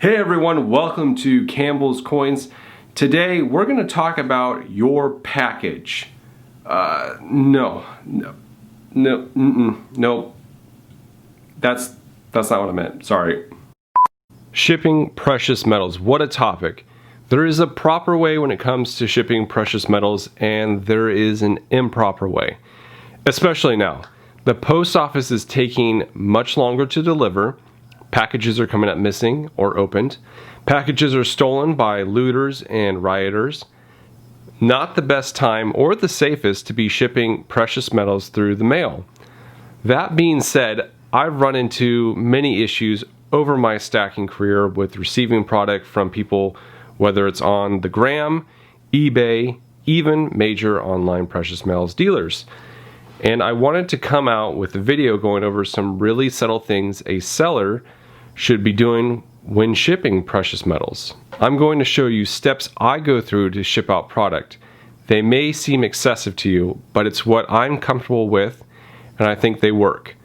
Hey everyone, welcome to Campbell's Coins. Today we're going to talk about your package. No. That's not what I meant. Sorry. Shipping precious metals. What a topic. There is a proper way when it comes to shipping precious metals, and there is an improper way. Especially now. The post office is taking much longer to deliver. Packages are coming up missing or opened. Packages are stolen by looters and rioters. Not the best time or the safest to be shipping precious metals through the mail. That being said, I've run into many issues over my stacking career with receiving product from people, whether it's on the gram, eBay, even major online precious metals dealers. And I wanted to come out with a video going over some really subtle things a seller should be doing when shipping precious metals. I'm going to show you steps I go through to ship out product. They may seem excessive to you, but it's what I'm comfortable with, and I think they work.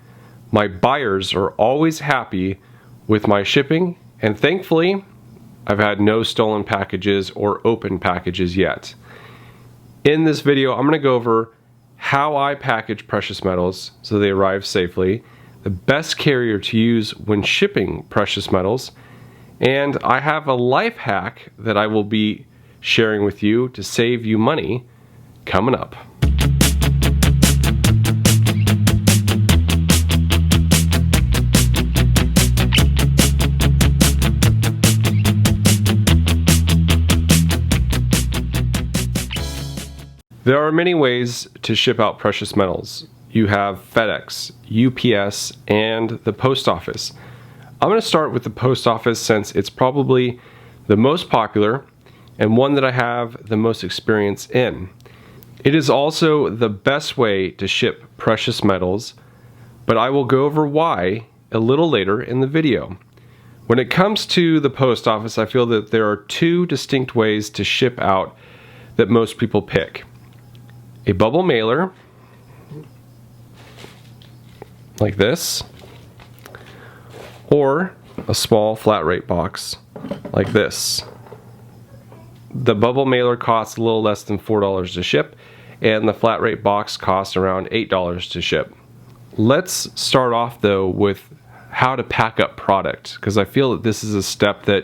My buyers are always happy with my shipping, and thankfully, I've had no stolen packages or open packages yet. In this video, I'm going to go over how I package precious metals so they arrive safely, the best carrier to use when shipping precious metals, and I have a life hack that I will be sharing with you to save you money coming up. There are many ways to ship out precious metals. You have FedEx, UPS, and the post office. I'm going to start with the post office since it's probably the most popular and one that I have the most experience in. It is also the best way to ship precious metals, but I will go over why a little later in the video. When it comes to the post office, I feel that there are two distinct ways to ship out that most people pick. A bubble mailer, like this, or a small flat rate box like this. The bubble mailer costs a little less than $4 to ship, and the flat rate box costs around $8 to ship. Let's start off though with how to pack up product, because I feel that this is a step that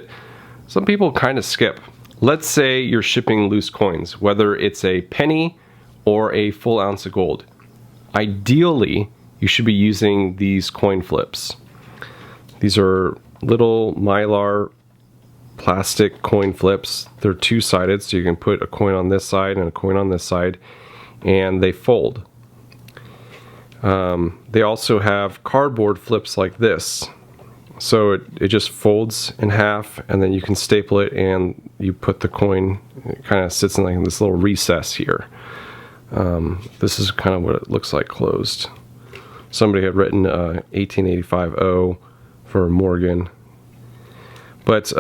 some people kind of skip. Let's say you're shipping loose coins, whether it's a penny or a full ounce of gold. Ideally, you should be using these coin flips. These are little Mylar plastic coin flips. They're two-sided, so you can put a coin on this side and a coin on this side, and they fold. They also have cardboard flips like this. So it just folds in half, and then you can staple it and you put the coin, it kind of sits in like this little recess here. This is kind of what it looks like closed. Somebody had written 1885-0 for Morgan. But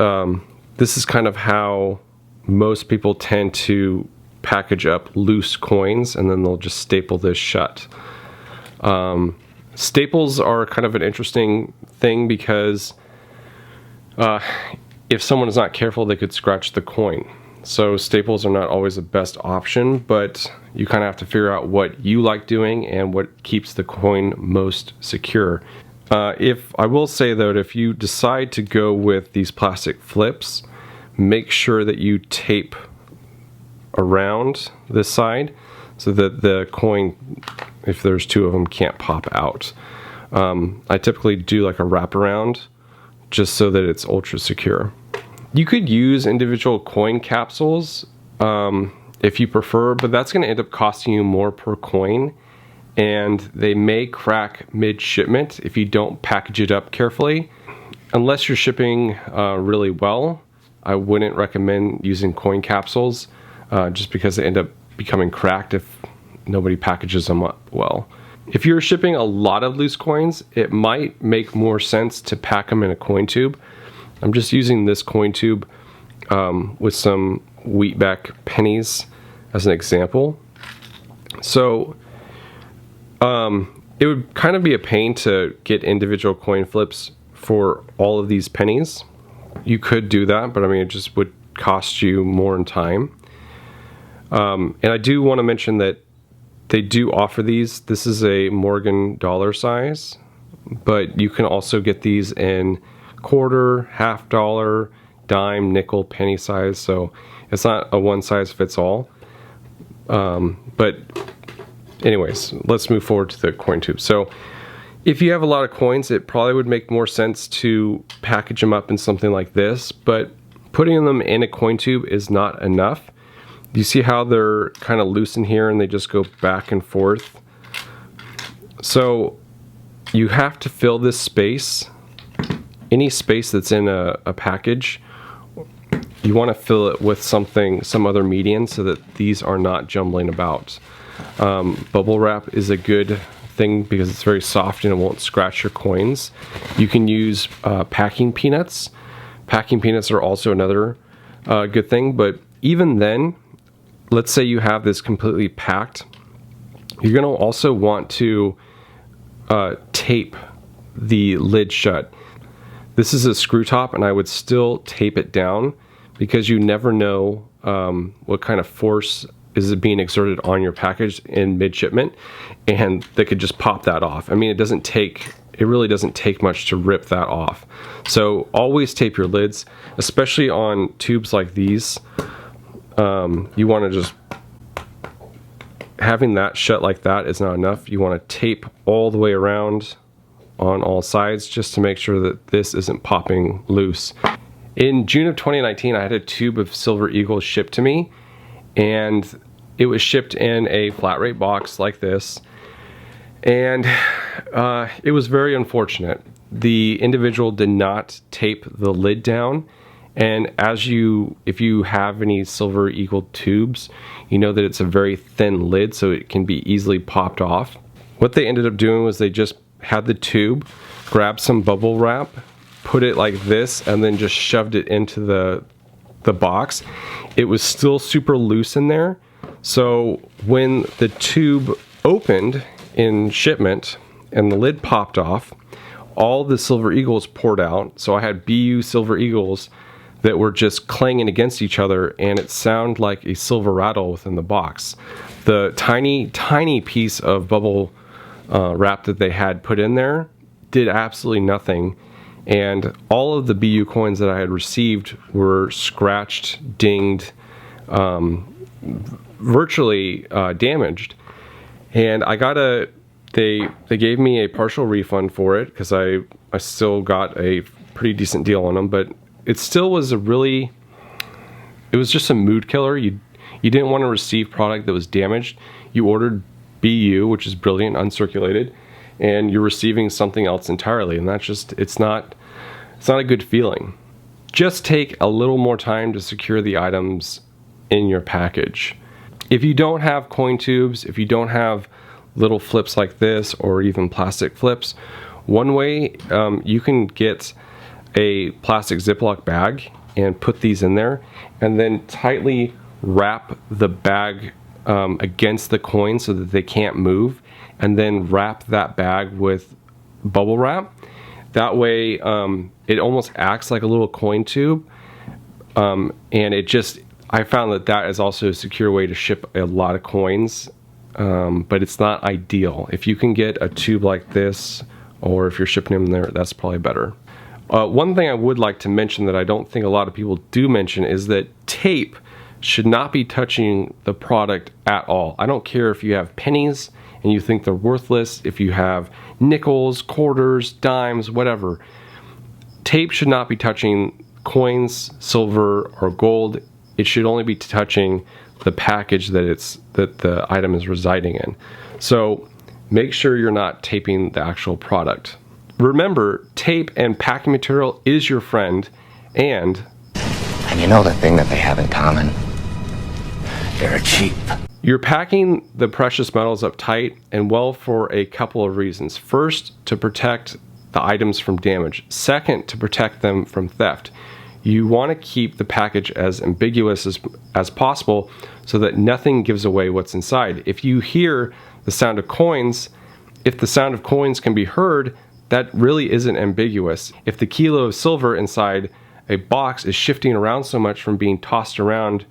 this is kind of how most people tend to package up loose coins, and then they'll just staple this shut. Staples are kind of an interesting thing because if someone is not careful, they could scratch the coin. So staples are not always the best option, but you kind of have to figure out what you like doing and what keeps the coin most secure. If I will say though, if you decide to go with these plastic flips, make sure that you tape around this side so that the coin, if there's two of them, can't pop out. I typically do like a wraparound just so that it's ultra secure. You could use individual coin capsules if you prefer, but that's going to end up costing you more per coin, and they may crack mid-shipment if you don't package it up carefully. Unless you're shipping really well, I wouldn't recommend using coin capsules just because they end up becoming cracked if nobody packages them up well. If you're shipping a lot of loose coins, it might make more sense to pack them in a coin tube. I'm just using this coin tube with some wheatback pennies as an example. So it would kind of be a pain to get individual coin flips for all of these pennies. you could do that, but I mean, it just would cost you more in time. And I do want to mention that they do offer these. This is a Morgan dollar size, but you can also get these in quarter, half dollar, dime, nickel, penny size. So it's not a one size fits all. But anyways, let's move forward to the coin tube. So if you have a lot of coins, it probably would make more sense to package them up in something like this, but putting them in a coin tube is not enough. You see how they're kind of loose in here and they just go back and forth? So you have to fill this space. Any space that's in a package, you want to fill it with something, some other medium, so that these are not jumbling about. Bubble wrap is a good thing because it's very soft and it won't scratch your coins. You can use packing peanuts. Packing peanuts are also another good thing, but even then, let's say you have this completely packed, you're going to also want to tape the lid shut. This is a screw top, and I would still tape it down because you never know what kind of force is being exerted on your package in mid-shipment, and they could just pop that off. I mean, it really doesn't take much to rip that off. So always tape your lids, especially on tubes like these. You want to just, having that shut like that is not enough. You want to tape all the way around on all sides just to make sure that this isn't popping loose. In June of 2019, I had a tube of Silver Eagle shipped to me, and it was shipped in a flat rate box like this, and it was very unfortunate. The individual did not tape the lid down, and if you have any Silver Eagle tubes, you know that it's a very thin lid, so it can be easily popped off. What they ended up doing was they just had the tube, grabbed some bubble wrap, put it like this, and then just shoved it into the box. It was still super loose in there, so when the tube opened in shipment and the lid popped off, all the Silver Eagles poured out. So I had BU Silver Eagles that were just clanging against each other, and it sounded like a silver rattle within the box. The tiny piece of bubble wrap that they had put in there did absolutely nothing, and all of the BU coins that I had received were scratched, dinged, virtually damaged. And they gave me a partial refund for it because I still got a pretty decent deal on them, but it still was it was just a mood killer. You didn't want to receive product that was damaged. You ordered BU, which is brilliant uncirculated, and you're receiving something else entirely, and it's not a good feeling. Just take a little more time to secure the items in your package. If you don't have coin tubes, if you don't have little flips like this or even plastic flips, one way you can get a plastic Ziploc bag and put these in there, and then tightly wrap the bag against the coin so that they can't move, and then wrap that bag with bubble wrap. That way it almost acts like a little coin tube, and I found that is also a secure way to ship a lot of coins, but it's not ideal. If you can get a tube like this, or if you're shipping them there, that's probably better. One thing I would like to mention that I don't think a lot of people do mention is that tape should not be touching the product at all. I don't care if you have pennies and you think they're worthless, if you have nickels, quarters, dimes, whatever. Tape should not be touching coins, silver, or gold. It should only be touching the package that the item is residing in. So make sure you're not taping the actual product. Remember, tape and packing material is your friend, and you know the thing that they have in common? They're cheap. You're packing the precious metals up tight and well for a couple of reasons. First, to protect the items from damage. Second, to protect them from theft. You want to keep the package as ambiguous as possible so that nothing gives away what's inside. If you hear the sound of coins, if the sound of coins can be heard, that really isn't ambiguous. If the kilo of silver inside a box is shifting around so much from being tossed around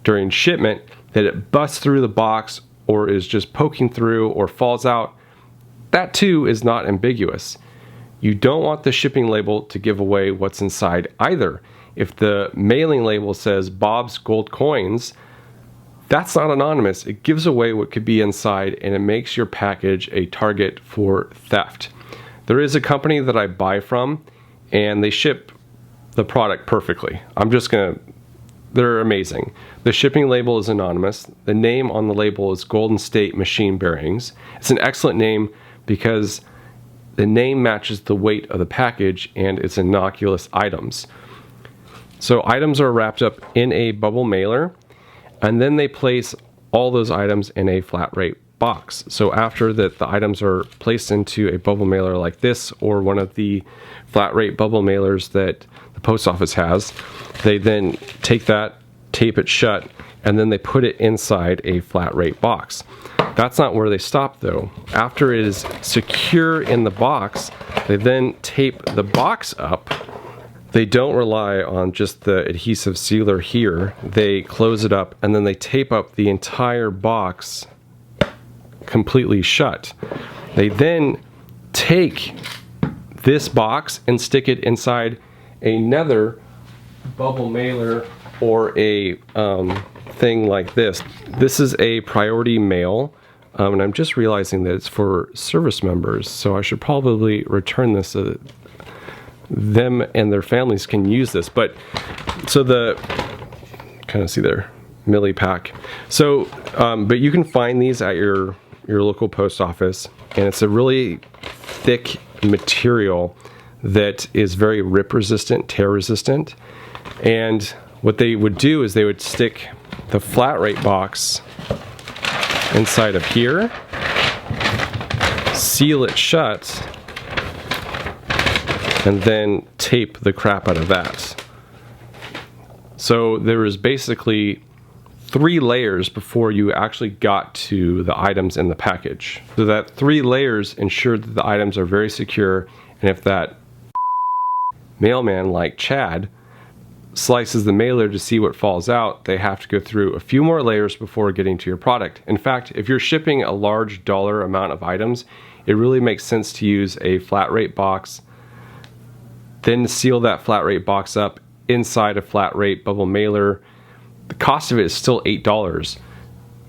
during shipment that it busts through the box or is just poking through or falls out, that too is not ambiguous. You don't want the shipping label to give away what's inside either. If the mailing label says Bob's Gold Coins, that's not anonymous. It gives away what could be inside, and it makes your package a target for theft. There is a company that I buy from, and they ship the product perfectly. They're amazing. The shipping label is anonymous. The name on the label is Golden State Machine Bearings. It's an excellent name because the name matches the weight of the package and it's innocuous items. So items are wrapped up in a bubble mailer, and then they place all those items in a flat rate box. So after that, the items are placed into a bubble mailer like this, or one of the flat rate bubble mailers that the post office has, they then take that, tape it shut, and then they put it inside a flat rate box. That's not where they stop though. After it is secure in the box, they then tape the box up. They don't rely on just the adhesive sealer here. They close it up and then they tape up the entire box completely shut. They then take this box and stick it inside another bubble mailer or a thing like this. This is a priority mail, and I'm just realizing that it's for service members, so I should probably return this so that them and their families can use this. But so the kind of see there, milli pack. So but you can find these at your local post office, and it's a really thick material that is very rip resistant, tear resistant. And what they would do is they would stick the flat rate box inside of here, seal it shut, and then tape the crap out of that. So there is basically 3 layers before you actually got to the items in the package. So that 3 layers ensure that the items are very secure, and if that mailman like Chad slices the mailer to see what falls out, they have to go through a few more layers before getting to your product. In fact, if you're shipping a large dollar amount of items, it really makes sense to use a flat rate box, then seal that flat rate box up inside a flat rate bubble mailer. The cost of it is still $8.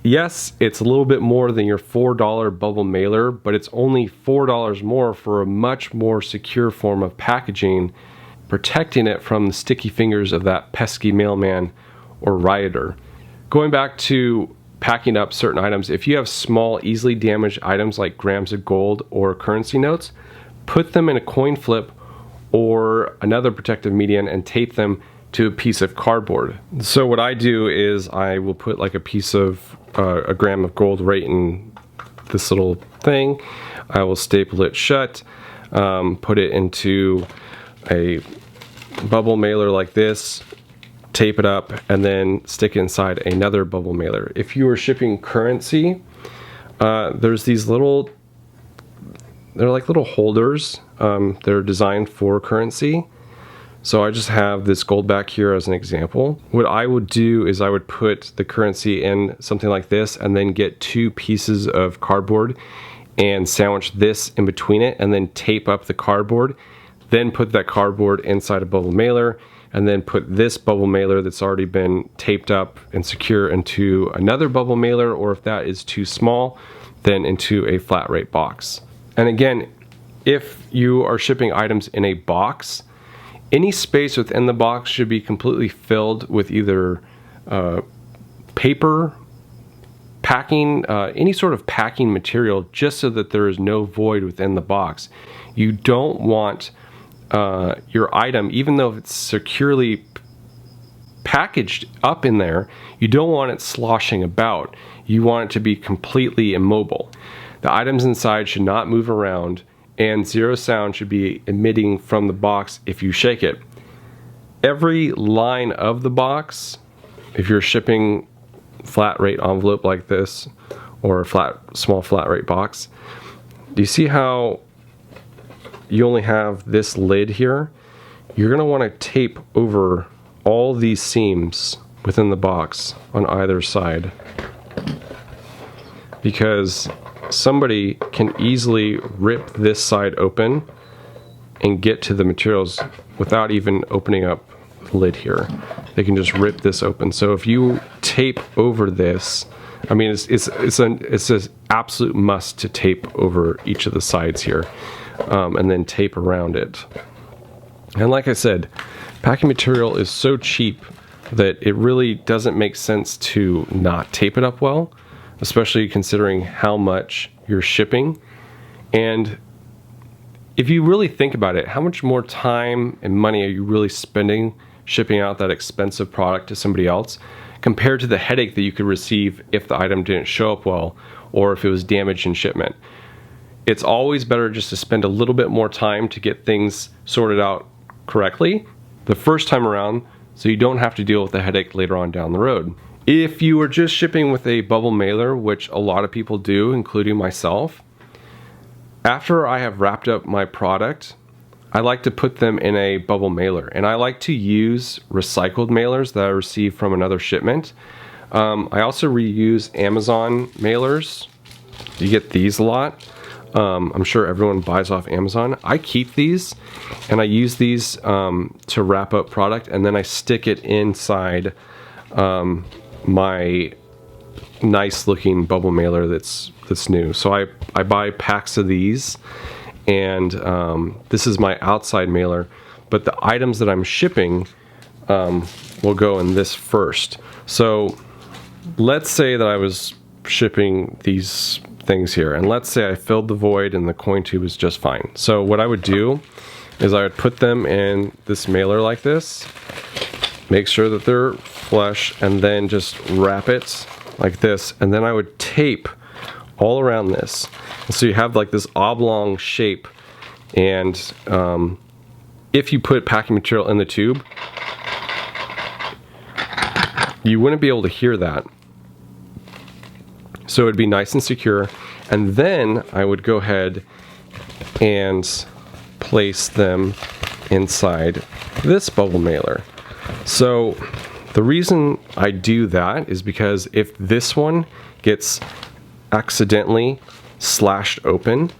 Yes, it's a little bit more than your $4 bubble mailer, but it's only $4 more for a much more secure form of packaging, protecting it from the sticky fingers of that pesky mailman or rioter. Going back to packing up certain items, if you have small, easily damaged items like grams of gold or currency notes, put them in a coin flip or another protective medium and tape them to a piece of cardboard. So what I do is I will put like a piece of a gram of gold right in this little thing. I will staple it shut, put it into a bubble mailer like this, tape it up, and then stick it inside another bubble mailer. If you are shipping currency, there's these little, they're like little holders. They're designed for currency. So I just have this gold back here as an example. What I would do is I would put the currency in something like this and then get 2 pieces of cardboard and sandwich this in between it and then tape up the cardboard. Then put that cardboard inside a bubble mailer and then put this bubble mailer that's already been taped up and secure into another bubble mailer, or if that is too small, then into a flat rate box. And again, if you are shipping items in a box, any space within the box should be completely filled with either paper, packing, any sort of packing material, just so that there is no void within the box. You don't want your item, even though it's securely packaged up in there, you don't want it sloshing about. You want it to be completely immobile. The items inside should not move around, and zero sound should be emitting from the box if you shake it. Every line of the box, if you're shipping flat rate envelope like this, or a small flat rate box, do you see how you only have this lid here? you're going to want to tape over all these seams within the box on either side, because somebody can easily rip this side open and get to the materials without even opening up the lid here. They can just rip this open. So if you tape over this, I mean, it's an absolute must to tape over each of the sides here, and then tape around it. And like I said, packing material is so cheap that it really doesn't make sense to not tape it up well, especially considering how much you're shipping. And if you really think about it, how much more time and money are you really spending shipping out that expensive product to somebody else compared to the headache that you could receive if the item didn't show up well or if it was damaged in shipment? It's always better just to spend a little bit more time to get things sorted out correctly the first time around, so you don't have to deal with the headache later on down the road. If you are just shipping with a bubble mailer, which a lot of people do, including myself, after I have wrapped up my product, I like to put them in a bubble mailer, and I like to use recycled mailers that I received from another shipment. I also reuse Amazon mailers. You get these a lot. I'm sure everyone buys off Amazon. I keep these and I use these to wrap up product, and then I stick it inside my nice looking bubble mailer that's new. So I buy packs of these, and this is my outside mailer, but the items that I'm shipping will go in this first. So let's say that I was shipping these things here, and let's say I filled the void and the coin tube is just fine. So what I would do is I would put them in this mailer like this, make sure that they're flush, and then just wrap it like this, and then I would tape all around this. So you have like this oblong shape, and if you put packing material in the tube, you wouldn't be able to hear that. So it'd be nice and secure, and then I would go ahead and place them inside this bubble mailer. So the reason I do that is because if this one gets accidentally slashed open,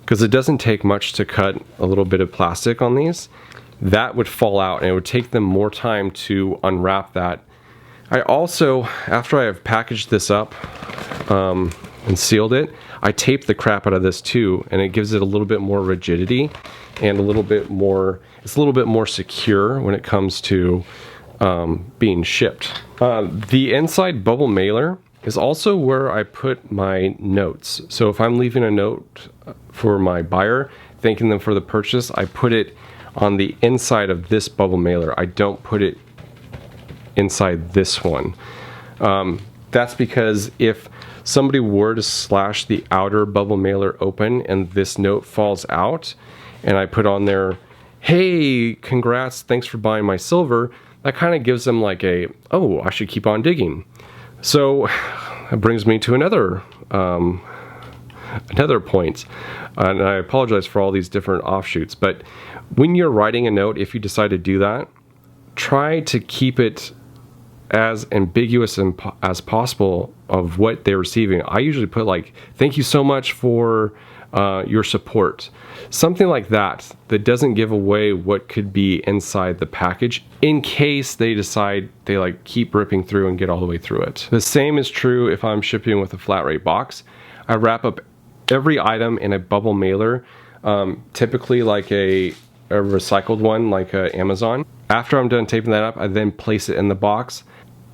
because it doesn't take much to cut a little bit of plastic on these, that would fall out and it would take them more time to unwrap that. I also, after I have packaged this up and sealed it, I tape the crap out of this too, and it gives it a little bit more rigidity and a little bit more, it's a little bit more secure when it comes to being shipped. The inside bubble mailer is also where I put my notes. So if I'm leaving a note for my buyer, thanking them for the purchase, I put it on the inside of this bubble mailer. I don't put it inside this one. That's because if somebody were to slash the outer bubble mailer open and this note falls out, and I put on there, hey, congrats, thanks for buying my silver, that kind of gives them like a, oh, I should keep on digging. So that brings me to another point, and I apologize for all these different offshoots, but when you're writing a note, if you decide to do that, try to keep it as ambiguous as possible of what they're receiving. I usually put like, thank you so much for your support. Something like that doesn't give away what could be inside the package in case they decide they like keep ripping through and get all the way through it. The same is true if I'm shipping with a flat rate box. I wrap up every item in a bubble mailer, typically like a recycled one like Amazon. After I'm done taping that up, I then place it in the box.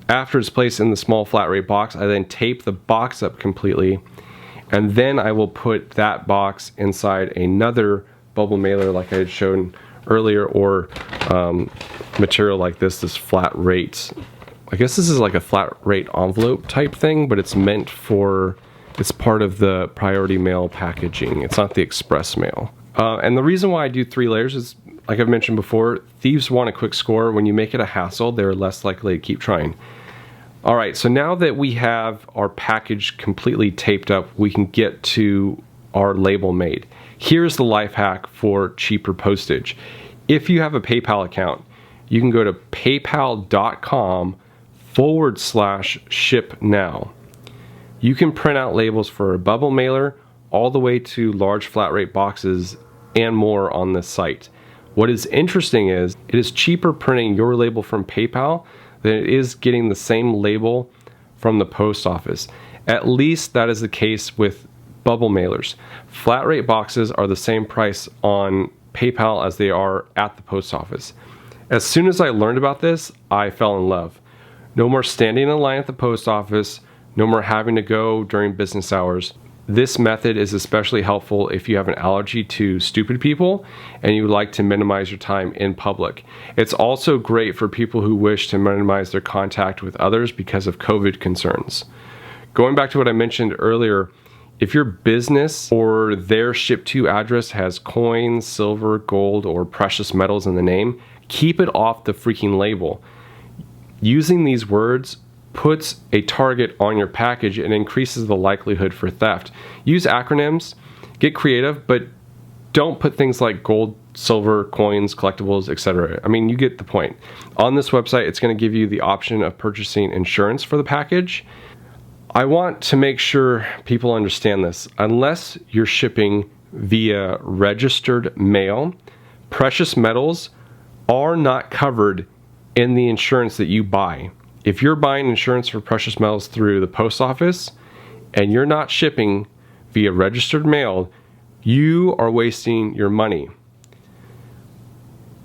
After it's placed in the small flat rate box, I then tape the box up completely, and then I will put that box inside another bubble mailer like I had shown earlier, or material like this flat rate. I guess this is like a flat rate envelope type thing, but it's meant for, it's part of the priority mail packaging. It's not the express mail. And the reason why I do 3 layers is, like I've mentioned before, thieves want a quick score. When you make it a hassle, they're less likely to keep trying. All right, so now that we have our package completely taped up, we can get to our label made. Here's the life hack for cheaper postage. If you have a PayPal account, you can go to paypal.com/ship now. You can print out labels for a bubble mailer all the way to large flat rate boxes and more on this site. What is interesting is it is cheaper printing your label from PayPal than it is getting the same label from the post office. At least that is the case with bubble mailers. Flat rate boxes are the same price on PayPal as they are at the post office. As soon as I learned about this, I fell in love. No more standing in line at the post office, no more having to go during business hours. This method is especially helpful if you have an allergy to stupid people and you would like to minimize your time in public. It's also great for people who wish to minimize their contact with others because of COVID concerns. Going back to what I mentioned earlier, if your business or their ship to address has coins, silver, gold, or precious metals in the name, keep it off the freaking label. Using these words puts a target on your package and increases the likelihood for theft. Use acronyms, get creative, but don't put things like gold, silver, coins, collectibles, etc. I mean, you get the point. On this website, it's going to give you the option of purchasing insurance for the package. I want to make sure people understand this. Unless you're shipping via registered mail, precious metals are not covered in the insurance that you buy. If you're buying insurance for precious metals through the post office and you're not shipping via registered mail, you are wasting your money.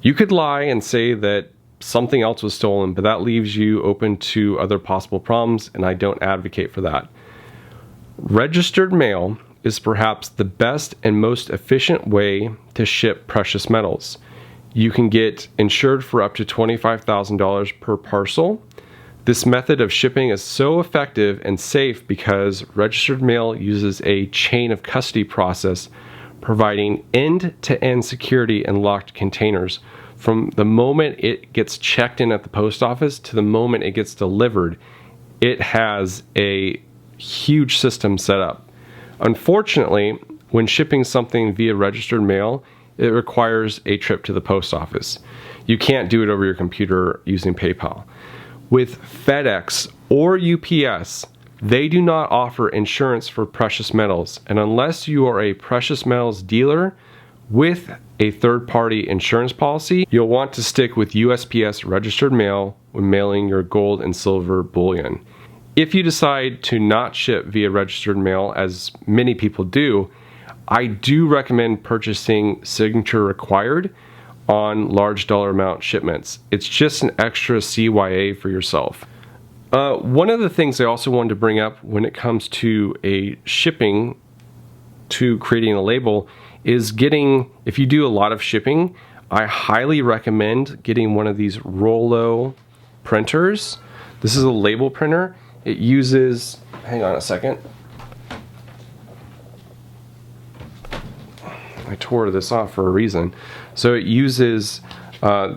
You could lie and say that something else was stolen, but that leaves you open to other possible problems, and I don't advocate for that. Registered mail is perhaps the best and most efficient way to ship precious metals. You can get insured for up to $25,000 per parcel. This method of shipping is so effective and safe because registered mail uses a chain of custody process, providing end-to-end security in locked containers. From the moment it gets checked in at the post office to the moment it gets delivered, it has a huge system set up. Unfortunately, when shipping something via registered mail, it requires a trip to the post office. You can't do it over your computer using PayPal. With FedEx or UPS, they do not offer insurance for precious metals, and unless you are a precious metals dealer with a third-party insurance policy, you'll want to stick with USPS registered mail when mailing your gold and silver bullion. If you decide to not ship via registered mail, as many people do, I do recommend purchasing signature required on large dollar amount shipments. It's just an extra CYA for yourself. One of the things I also wanted to bring up when it comes to a shipping to creating a label is if you do a lot of shipping, I highly recommend getting one of these Rollo printers. This is a label printer. It uses, hang on a second. I tore this off for a reason. So it uses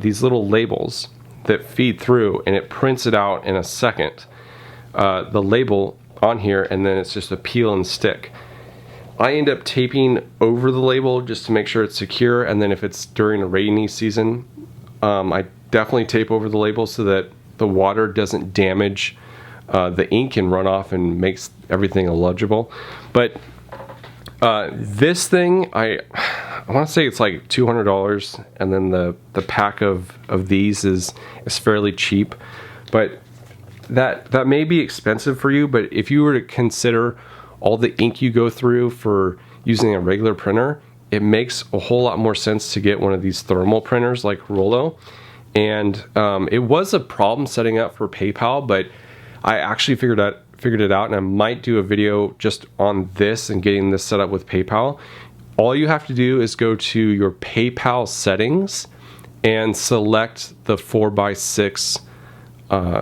these little labels that feed through, and it prints it out in a second. The label on here, and then it's just a peel and stick. I end up taping over the label just to make sure it's secure, and then if it's during a rainy season, I definitely tape over the label so that the water doesn't damage the ink and run off and makes everything illegible. But this thing, I want to say it's like $200, and then the pack of these is fairly cheap. But that may be expensive for you, but if you were to consider all the ink you go through for using a regular printer, it makes a whole lot more sense to get one of these thermal printers like Rollo. And it was a problem setting up for PayPal, but I actually figured it out, and I might do a video just on this and getting this set up with PayPal. All you have to do is go to your PayPal settings and select the 4x6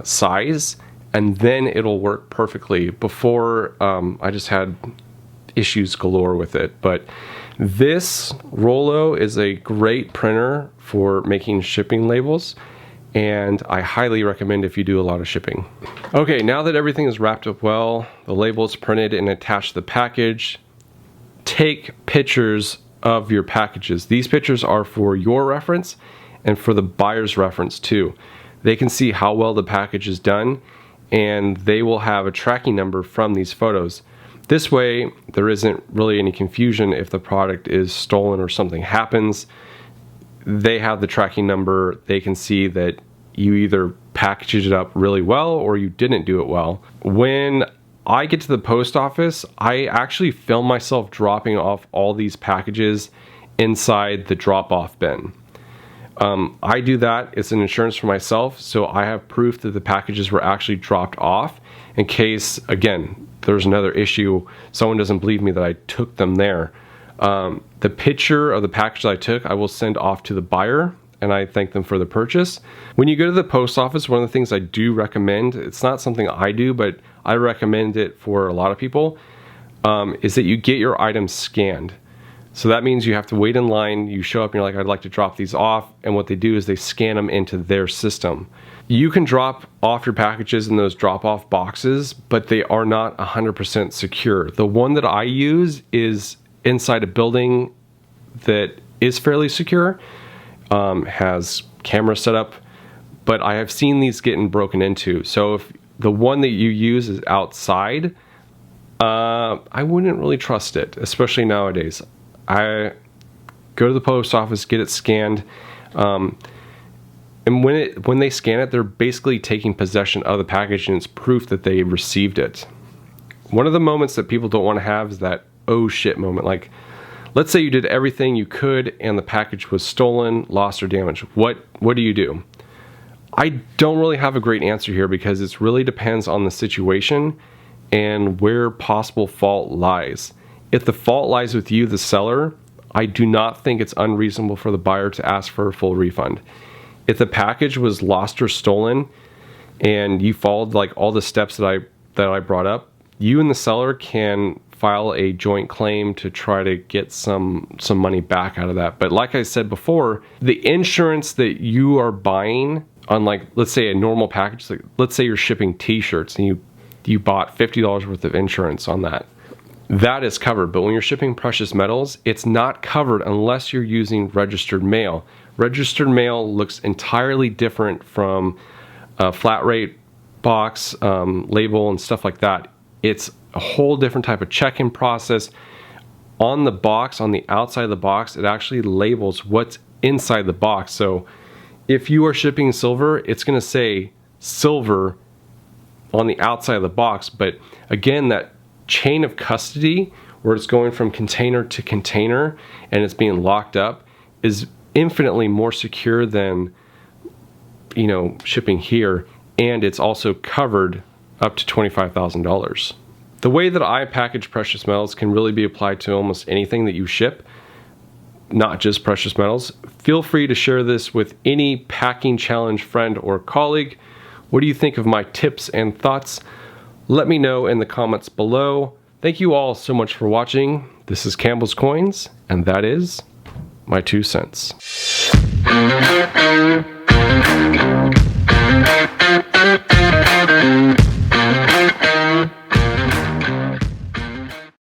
size, and then it'll work perfectly. Before, I just had issues galore with it, but this Rollo is a great printer for making shipping labels, and I highly recommend if you do a lot of shipping. Okay, now that everything is wrapped up well, the label is printed and attached to the package, take pictures of your packages. These pictures are for your reference and for the buyer's reference too. They can see how well the package is done, and they will have a tracking number from these photos. This way, there isn't really any confusion if the product is stolen or something happens. They have the tracking number. They can see that you either packaged it up really well or you didn't do it well. When I get to the post office, I actually film myself dropping off all these packages inside the drop-off bin. I do that. It's an insurance for myself, so I have proof that the packages were actually dropped off in case, again, there's another issue, someone doesn't believe me that I took them there. The picture of the package that I took, I will send off to the buyer, and I thank them for the purchase. When you go to the post office, one of the things I do recommend, it's not something I do, but I recommend it for a lot of people, is that you get your items scanned. So that means you have to wait in line, you show up and you're like, I'd like to drop these off, and what they do is they scan them into their system. You can drop off your packages in those drop-off boxes, but they are not 100% secure. The one that I use is inside a building that is fairly secure, has cameras set up, but I have seen these getting broken into. So if the one that you use is outside, I wouldn't really trust it, especially nowadays. I go to the post office, get it scanned, and when they scan it, they're basically taking possession of the package, and it's proof that they received it. One of the moments that people don't want to have is that oh shit moment. Like, let's say you did everything you could and the package was stolen, lost, or damaged. What do you do? I don't really have a great answer here because it really depends on the situation and where possible fault lies. If the fault lies with you, the seller, I do not think it's unreasonable for the buyer to ask for a full refund. If the package was lost or stolen and you followed like all the steps that I brought up, you and the seller can file a joint claim to try to get some money back out of that. But like I said before, the insurance that you are buying on, like, let's say a normal package, like let's say you're shipping t-shirts and you bought $50 worth of insurance on that. That is covered, but when you're shipping precious metals, it's not covered unless you're using registered mail. Registered mail looks entirely different from a flat rate box, label, and stuff like that. It's a whole different type of check-in process. On the box, on the outside of the box, it actually labels what's inside the box. So if you are shipping silver, it's going to say silver on the outside of the box. But again, that chain of custody where it's going from container to container and it's being locked up is infinitely more secure than, you know, shipping here, and it's also covered up to $25,000. The way that I package precious metals can really be applied to almost anything that you ship, not just precious metals. Feel free to share this with any packing challenge friend or colleague. What do you think of my tips and thoughts? Let me know in the comments below. Thank you all so much for watching. This is Campbell's Coins, and that is my 2 cents.